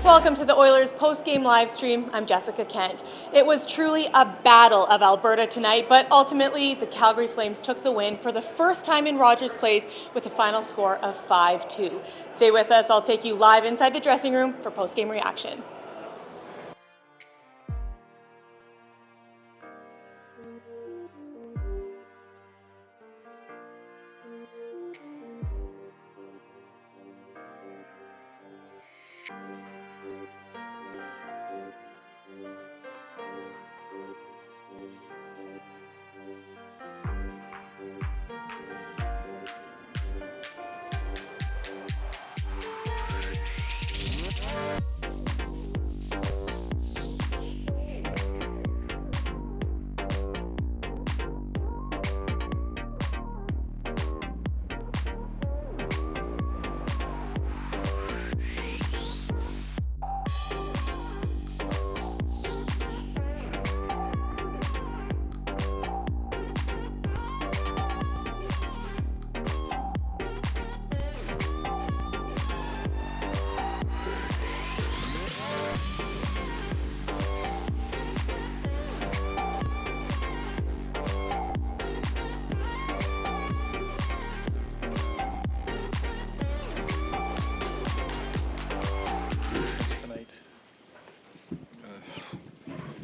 Welcome to the Oilers post-game live stream. I'm Jessica Kent. It was truly a battle of Alberta tonight, but ultimately the Calgary Flames took the win for the first time in Rogers Place with a final score of 5-2. Stay with us. I'll take you live inside the dressing room for post-game reaction.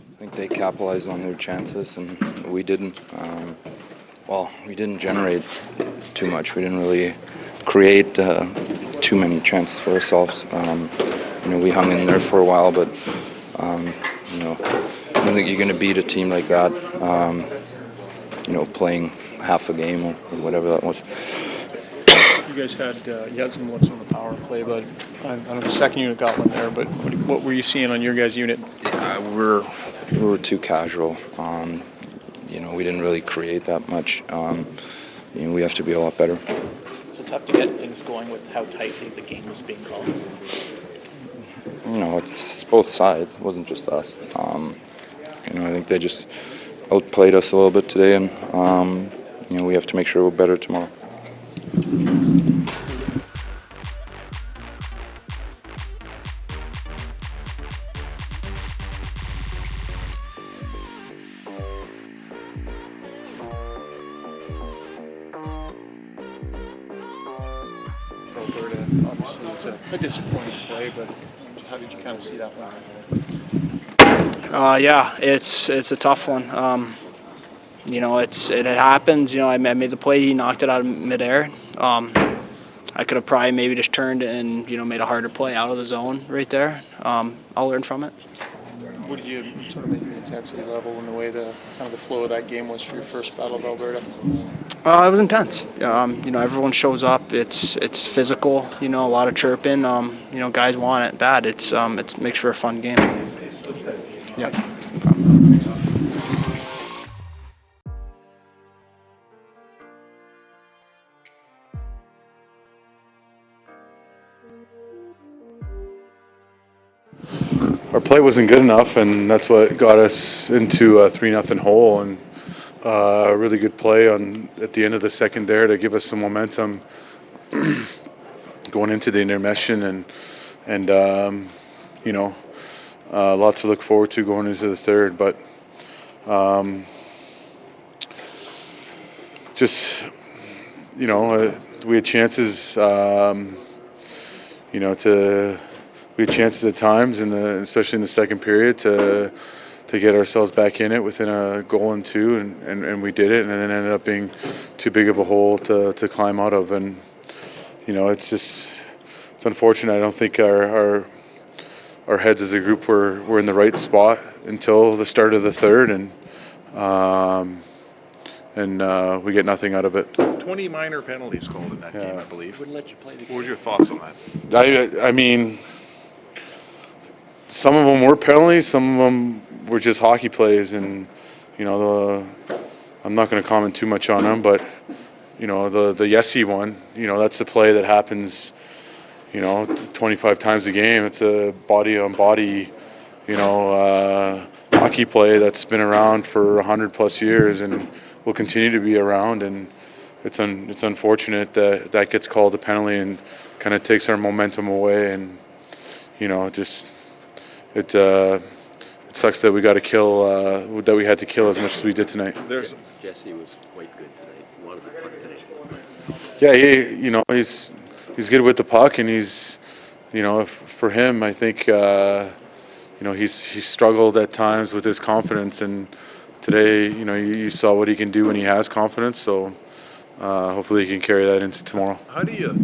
I think they capitalized on their chances, and we didn't. We didn't generate too much. We didn't really create too many chances for ourselves. We hung in there for a while, but I don't think you're going to beat a team like that. Playing half a game or whatever that was. You guys had some looks on the power play, but I know the second unit got one there. But what were you seeing on your guys' unit? We were too casual. We didn't really create that much. We have to be a lot better. So tough to get things going with how tightly the game was being called. It's both sides. It wasn't just us. I think they just outplayed us a little bit today, and we have to make sure we're better tomorrow. Alberta, obviously it's a disappointing play, but how did you kind of see that one? It's a tough one. It happens. I made the play. He knocked it out of midair. I could have probably maybe just turned and made a harder play out of the zone right there. I'll learn from it. What did you sort of make the intensity level and the way the flow of that game was for your first battle of Alberta? It was intense. Everyone shows up. It's physical. A lot of chirping. Guys want it bad. It makes for a fun game. Yeah. Our play wasn't good enough, and that's what got us into a 3-0 hole. And a really good play at the end of the second there to give us some momentum going into the intermission, and lots to look forward to going into the third. But we had chances, we had chances at times, especially in the second period, to get ourselves back in it within a goal and two, and we did it, and then ended up being too big of a hole to climb out of. And it's unfortunate. I don't think our heads as a group were in the right spot until the start of the third, and we get nothing out of it. 20 minor penalties called in that game, I believe. Wouldn't let you play the game. What were your thoughts on that? I mean, some of them were penalties, some of them were just hockey plays, and I'm not going to comment too much on them, but the Yessie one, that's the play that happens 25 times a game. It's a body on body hockey play that's been around for 100+ years and will continue to be around, and it's unfortunate that gets called a penalty and kind of takes our momentum away. And just it sucks that we got to kill that we had to kill as much as we did tonight. Jesse was quite good tonight. A lot of the puck today. Yeah, he's good with the puck, and he's, for him, I think, he's struggled at times with his confidence, and today, you saw what he can do when he has confidence. So hopefully he can carry that into tomorrow. How do you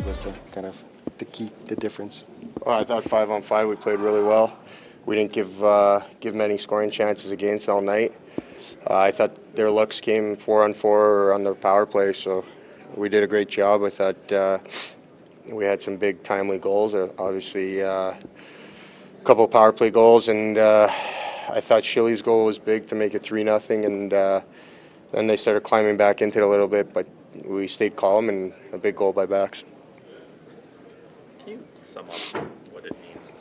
was the key, the difference? Well, I thought 5-on-5 we played really well. We didn't give many scoring chances against all night. I thought their looks came 4-on-4 or on their power play, so we did a great job. I thought we had some big timely goals. Obviously, a couple of power play goals, and I thought Shilly's goal was big to make it 3-0, and then they started climbing back into it a little bit, but we stayed calm, and a big goal by Bax. Can you sum up what it means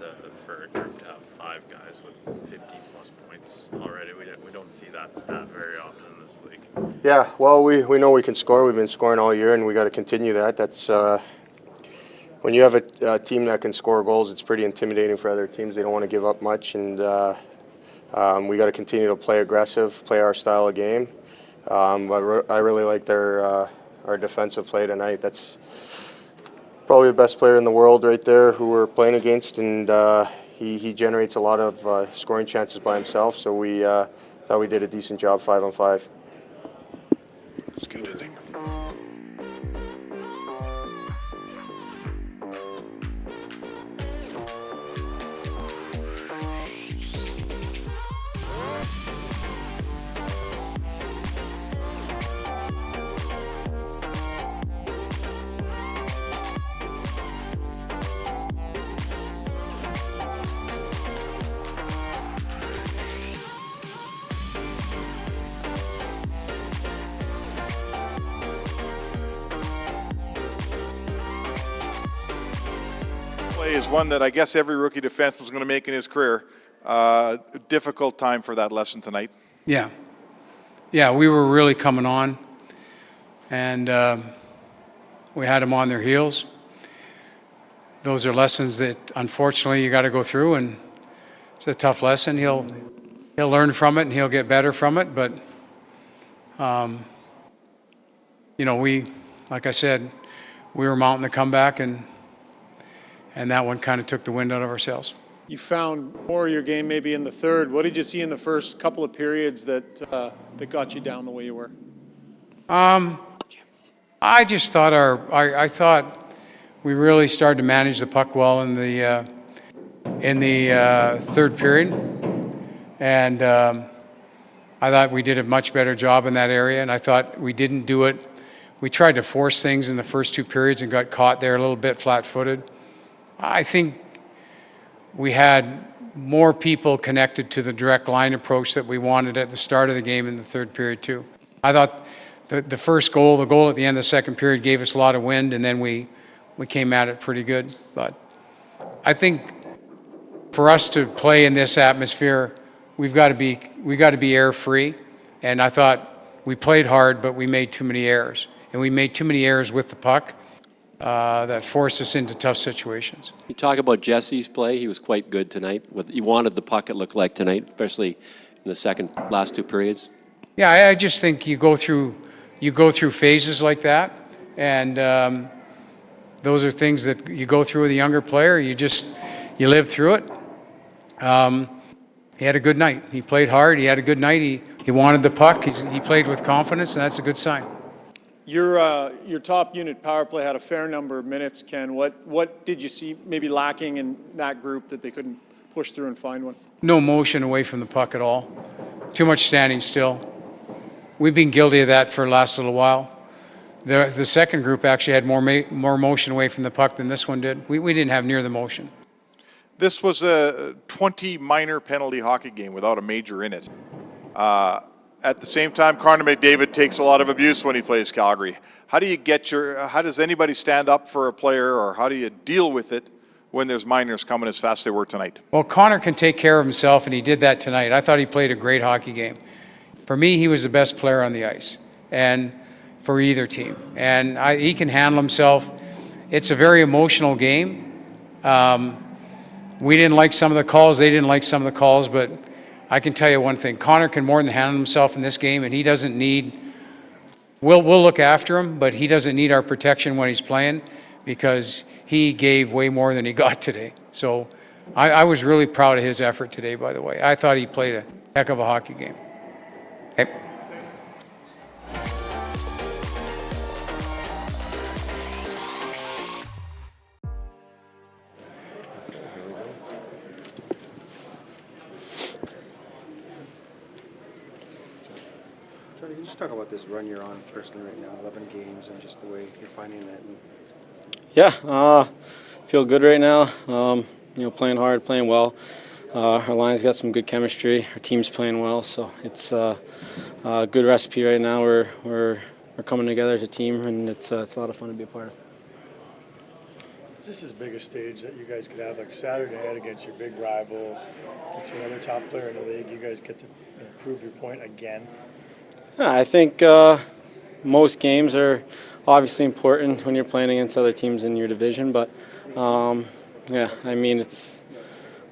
for a group to have 5 guys with 50-plus points already? We don't see that stat very often in this league. Yeah, well, we know we can score. We've been scoring all year, and we got to continue that. That's when you have a team that can score goals, it's pretty intimidating for other teams. They don't want to give up much, and we got to continue to play aggressive, play our style of game. But I really like our defensive play tonight. That's probably the best player in the world right there who we're playing against, and he generates a lot of scoring chances by himself. So we thought we did a decent job 5-on-5. It's good, I think. Is one that I guess every rookie defenseman is going to make in his career. Difficult time for that lesson tonight. Yeah, we were really coming on, and we had them on their heels. Those are lessons that unfortunately you got to go through, and it's a tough lesson. He'll learn from it and he'll get better from it. But we, like I said, we were mounting the comeback, and that one kind of took the wind out of our sails. You found more of your game maybe in the third. What did you see in the first couple of periods that got you down the way you were? I just thought I thought we really started to manage the puck well in the third period, and I thought we did a much better job in that area. And I thought we didn't do it. We tried to force things in the first two periods and got caught there a little bit flat-footed. I think we had more people connected to the direct line approach that we wanted at the start of the game in the third period too. I thought the first goal, the goal at the end of the second period gave us a lot of wind, and then we came at it pretty good. But I think for us to play in this atmosphere, we got to be air free. And I thought we played hard, but we made too many errors, and we made too many errors with the puck that forced us into tough situations. You talk about Jesse's play. He was quite good tonight. He wanted the puck, it looked like tonight, especially in the last two periods. Yeah, I just think you go through phases like that, and those are things that you go through with a younger player. You live through it. He had a good night. He played hard. He had a good night. He wanted the puck. He played with confidence, and that's a good sign. Your top unit power play had a fair number of minutes, Ken. What did you see maybe lacking in that group that they couldn't push through and find one? No motion away from the puck at all. Too much standing still. We've been guilty of that for the last little while. The second group actually had more motion away from the puck than this one did. We didn't have near the motion. This was a 20 minor penalty hockey game without a major in it. At the same time, Connor McDavid takes a lot of abuse when he plays Calgary. How does anybody stand up for a player, or how do you deal with it when there's minors coming as fast as they were tonight? Well, Connor can take care of himself, and he did that tonight. I thought he played a great hockey game. For me, he was the best player on the ice, and for either team. And he can handle himself. It's a very emotional game. We didn't like some of the calls. They didn't like some of the calls, but I can tell you one thing. Connor can more than handle himself in this game, and he doesn't need – we'll look after him, but he doesn't need our protection when he's playing because he gave way more than he got today. So I was really proud of his effort today, by the way. I thought he played a heck of a hockey game. Okay. Can you just talk about this run you're on personally right now, 11 games, and just the way you're finding that? Yeah, feel good right now. Playing hard, playing well. Our line's got some good chemistry. Our team's playing well, so it's a good recipe right now. We're coming together as a team, and it's a lot of fun to be a part of. Is this as big a stage that you guys could have, like Saturday night against your big rival, against another top player in the league? You guys get to prove your point again. Yeah, I think most games are obviously important when you're playing against other teams in your division, but yeah,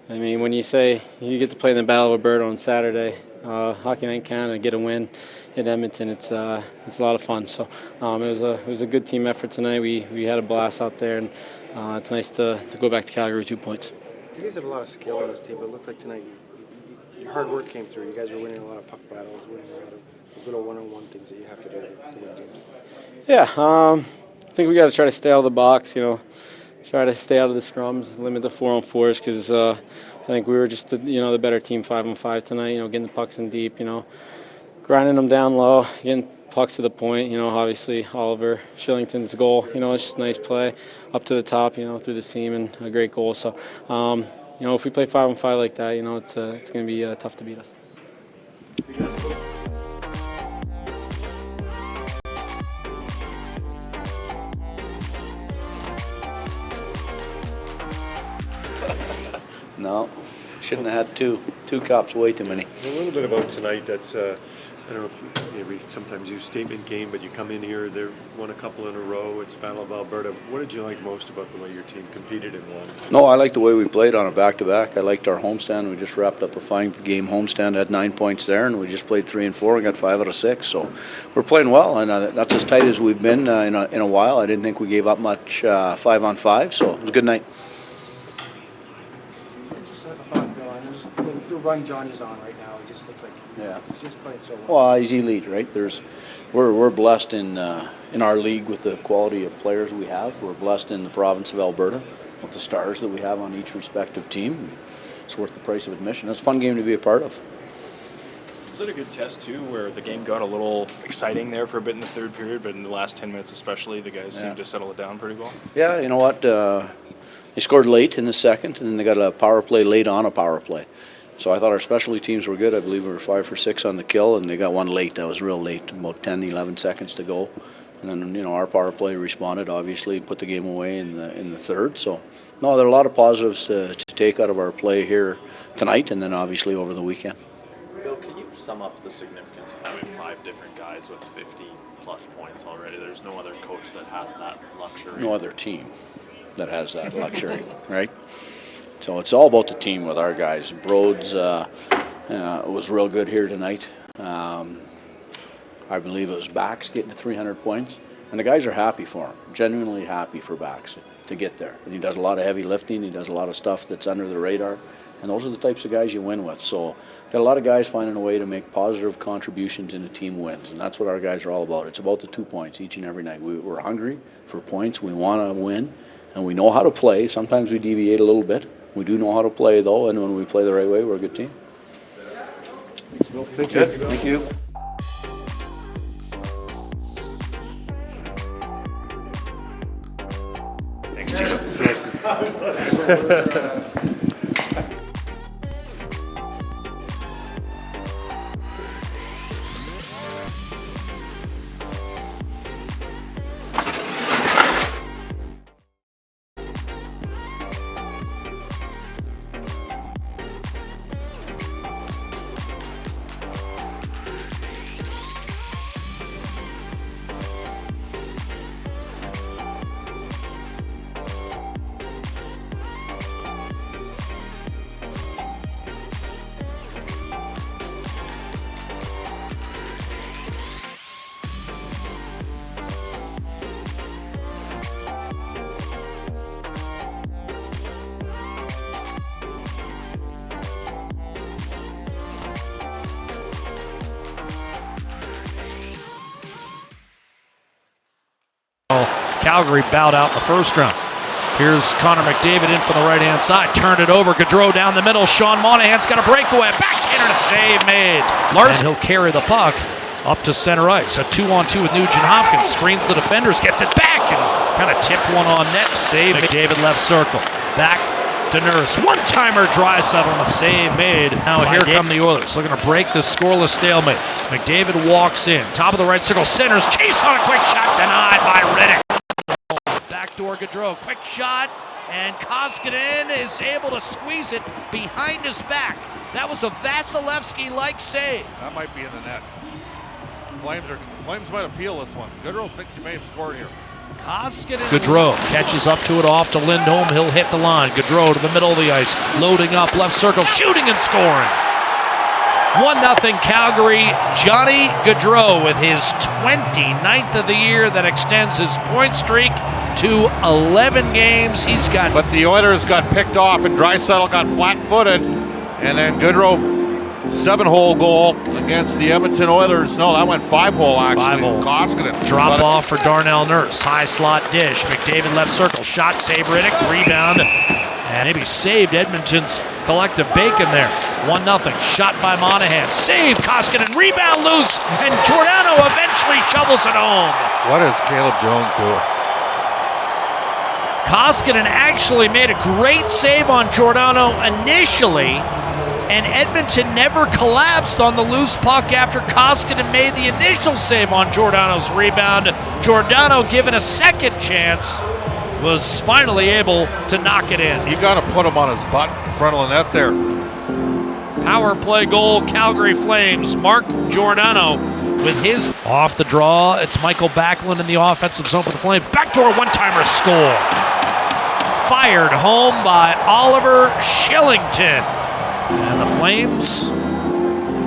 when you say you get to play in the Battle of Alberta on Saturday, Hockey Night in Canada, get a win in Edmonton, it's a lot of fun. So it was a good team effort tonight. We had a blast out there, and it's nice to go back to Calgary with 2 points. You guys have a lot of skill on this team, but it looked like tonight your hard work came through. You guys were winning a lot of puck battles, winning a lot of those little one-on-one things that you have to do to win games. Yeah, I think we got to try to stay out of the box, try to stay out of the scrums, limit the 4-on-4s, because I think we were just the better team 5-on-5 tonight, getting the pucks in deep, grinding them down low, getting pucks to the point, obviously Oliver Shillington's goal, it's just a nice play up to the top, through the seam, and a great goal. So, if we play 5-on-5 like that, it's going to be tough to beat us. No, shouldn't have had two cups, way too many. A little bit about tonight, that's, I don't know if maybe sometimes you statement game, but you come in here, they won a couple in a row, it's Battle of Alberta. What did you like most about the way your team competed and won? No, I like the way we played on a back-to-back. I liked our homestand. We just wrapped up a 5-game homestand, had 9 points there, and we just played 3 and 4 and got 5 out of 6. So we're playing well, and that's as tight as we've been in a while. I didn't think we gave up much 5-on-5, so it was a good night. Just the run Johnny's on right now. It just looks like he's just playing so well. Well, he's elite, right? We're blessed in our league with the quality of players we have. We're blessed in the province of Alberta with the stars that we have on each respective team. It's worth the price of admission. It's a fun game to be a part of. Was it a good test, too, where the game got a little exciting there for a bit in the third period, but in the last 10 minutes especially, the guys seemed to settle it down pretty well? Yeah, you know what? They scored late in the second, and then they got a power play late on a power play. So I thought our specialty teams were good. I believe we were 5 for 6 on the kill, and they got one late. That was real late, about 10, 11 seconds to go. And then, our power play responded, obviously, put the game away in the third. So, no, there are a lot of positives to take out of our play here tonight and then obviously over the weekend. Bill, can you sum up the significance of having 5 different guys with 50-plus points already? There's no other coach that has that luxury. No other team that has that luxury, right? So it's all about the team with our guys. Broads was real good here tonight. I believe it was Bax getting to 300 points. And the guys are happy for him, genuinely happy for Bax to get there. And he does a lot of heavy lifting. He does a lot of stuff that's under the radar. And those are the types of guys you win with. So got a lot of guys finding a way to make positive contributions in the team wins. And that's what our guys are all about. It's about the 2 points each and every night. We're hungry for points. We want to win. And we know how to play. Sometimes we deviate a little bit. We do know how to play, though. And when we play the right way, we're a good team. Thanks, Bill. Thank you. Thank you. Thanks, Chico. Calgary bowed out in the first round. Here's Connor McDavid in from the right-hand side. Turned it over. Gaudreau down the middle. Sean Monahan's got a breakaway. Backhander to save made. Larson, he'll carry the puck up to center ice. A 2-on-2 with Nugent Hopkins. Screens the defenders. Gets it back and kind of tipped one on net. Save. McDavid left circle. Back to Nurse. One-timer Draisaitl on a save made. Now here come the Oilers. Looking to break the scoreless stalemate. McDavid walks in. Top of the right circle. Centers. Chase on a quick shot. Denied by Riddick. Backdoor Gaudreau, quick shot, and Koskinen is able to squeeze it behind his back. That was a Vasilevsky-like save. That might be in the net. Flames might appeal this one. Gaudreau thinks he may have scored here. Koskinen. Gaudreau catches up to it off to Lindholm. He'll hit the line. Gaudreau to the middle of the ice, loading up left circle, shooting and scoring. 1-0 Calgary. Johnny Gaudreau with his 29th of the year that extends his point streak to 11 games. He's got. But the Oilers got picked off, and Draisaitl got flat-footed, and then Gaudreau 7-hole goal against the Edmonton Oilers. No, that went 5-hole actually. 5-hole. Koskinen. Drop off for Darnell Nurse. High slot dish. McDavid left circle. Shot. Save Riddick. Rebound. And maybe saved Edmonton's collective bacon there. 1-0. Shot by Monahan. Save. Koskinen. Rebound loose. And Giordano eventually shovels it home. What is Caleb Jones doing? Koskinen actually made a great save on Giordano initially, and Edmonton never collapsed on the loose puck after Koskinen made the initial save on Giordano's rebound. Giordano, given a second chance, was finally able to knock it in. You got to put him on his butt in front of the net there. Power play goal, Calgary Flames. Mark Giordano with his off the draw. It's Michael Backlund in the offensive zone for the Flames. Backdoor one-timer score. Fired home by Oliver Shillington. And the Flames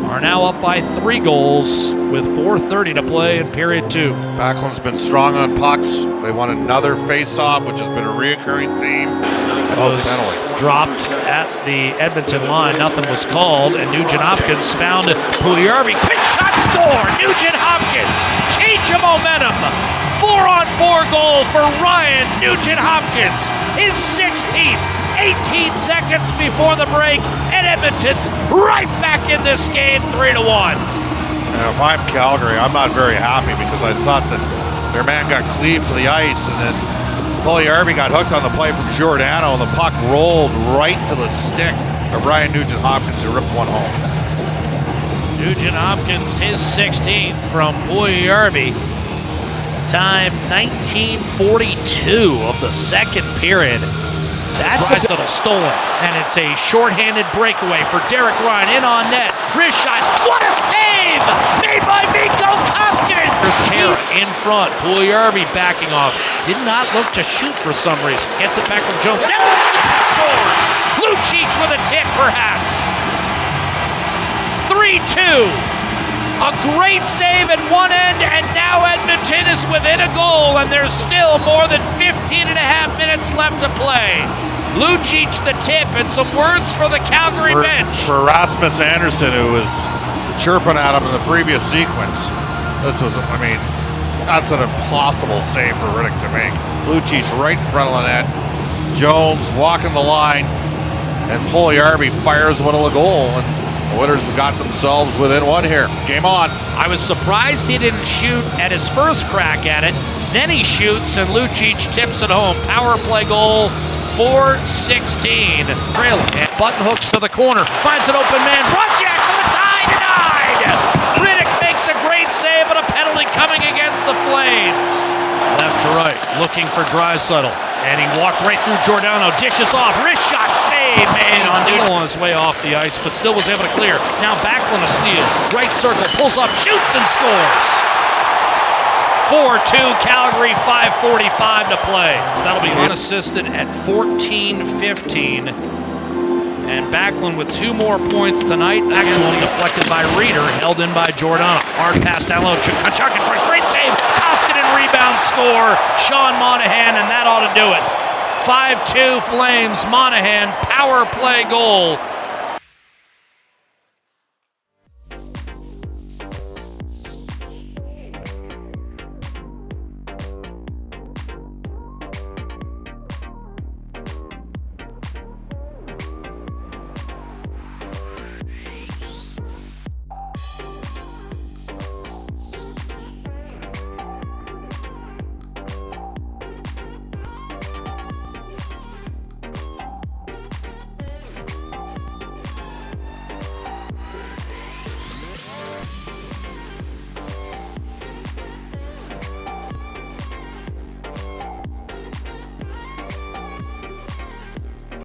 are are now up by 3 goals with 4:30 to play in period 2. Backlund's been strong on pucks. They won another face-off, which has been a reoccurring theme. Was dropped at the Edmonton line. Nothing was called, and Nugent-Hopkins found Puljujarvi. Quick shot, score! Nugent-Hopkins, change of momentum. 4-on-4 goal for Ryan Nugent-Hopkins, his 16th. 18 seconds before the break, and Edmonton's right back in this game, 3-1. And if I'm Calgary, I'm not very happy because I thought that their man got cleaved to the ice, and then Puljujarvi got hooked on the play from Giordano, and the puck rolled right to the stick of Ryan Nugent-Hopkins, who ripped one home. Nugent-Hopkins, his 16th from Puljujarvi. Time 1942 of the second period. That's Draisaitl stolen, and it's a shorthanded breakaway for Derek Ryan in on net. Wrist shot, what a save! Made by Mikko Koskinen! There's Kara in front, Puljujarvi backing off. Did not look to shoot for some reason. Gets it back from Jones. Now shoots and scores! Lucic with a tip, perhaps. 3-2. A great save at one end, and now Edmonton is within a goal, and there's still more than 15 and a half minutes left to play. Lucic the tip, and some words for the Calgary bench. For Rasmus Andersson, who was chirping at him in the previous sequence, this was, I mean, that's an impossible save for Riddick to make. Lucic right in front of the net, Jones walking the line, and Puljujarvi fires one of the goal, and the Oilers have got themselves within one here. Game on. I was surprised he didn't shoot at his first crack at it. Then he shoots, and Lucic tips it home. Power play goal, 4-16. Trailing. And button hooks to the corner. Finds an open man. Brodziak for the tie. Denied. Riddick makes a great save, but a penalty coming against the Flames. Left to right, looking for Draisaitl. And he walked right through Giordano. Dishes off. Wrist shot. Save made on his way off the ice, but still was able to clear. Now Backlund a steal. Right circle. Pulls up. Shoots and scores. 4-2 Calgary, 5:45 to play. So that'll be unassisted at 14-15. And Backlund with 2 more points tonight. Actually deflected by Reeder, held in by Giordano. Hard pass down low. Kachuk in front. Great save. Koskinen rebound score. Sean Monahan, and that ought to do it. 5-2 Flames. Monahan, power play goal.